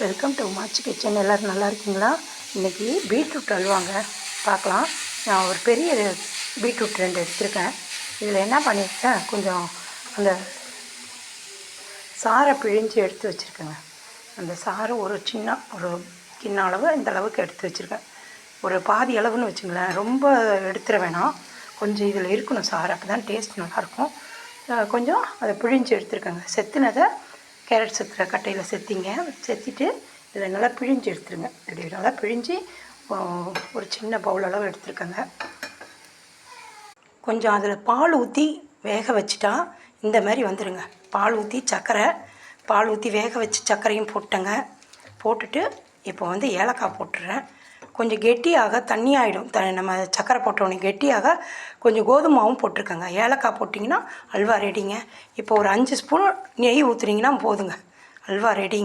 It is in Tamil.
Welcome to மாச்சி kitchen. எல்லோரும் நல்லா இருக்கீங்களா? இன்றைக்கி பீட்ரூட் அல்வாங்க பார்க்கலாம். நான் ஒரு பெரிய பீட்ரூட் 2 எடுத்திருக்கேன். இதில் என்ன பண்ணியிருக்கேன், கொஞ்சம் அந்த சாறை பிழிஞ்சு எடுத்து வச்சுருக்கேங்க. அந்த சாறை ஒரு கிண்ண அளவு இந்த அளவுக்கு எடுத்து வச்சுருக்கேன். ஒரு பாதி அளவுன்னு வச்சுங்களேன், ரொம்ப எடுத்துட வேணாம். கொஞ்சம் இதில் இருக்கணும் சாறை, அப்போ தான் டேஸ்ட் நல்லாயிருக்கும். கொஞ்சம் அதை பிழிஞ்சு எடுத்துருக்கேங்க. செத்துனதை கேரட் செத்துற கட்டையில் செத்திட்டு இதில் நல்லா பிழிஞ்சு எடுத்துருங்க. இப்படி நல்லா பிழிஞ்சு ஒரு சின்ன பவுல் அளவு எடுத்துருக்கேங்க. கொஞ்சம் அதில் பால் ஊற்றி வேக வச்சுட்டா இந்த மாதிரி வந்துடுங்க. பால் ஊற்றி வேக வச்சு சர்க்கரையும் போட்டேங்க. போட்டுட்டு இப்போ ஏலக்காய் போட்டுடுறேன். கொஞ்சம் கெட்டியாக தண்ணி ஆகிடும். நம்ம சர்க்கரை போட்டோன்னே கெட்டியாக கொஞ்சம் கோதுமாவும் போட்டிருக்கேங்க. ஏலக்காய் போட்டிங்கன்னா அல்வா ரெடிங்க. இப்போ ஒரு 5 ஸ்பூன் நெய் ஊற்றுனீங்கன்னா போதுங்க, அல்வா ரெடிங்க.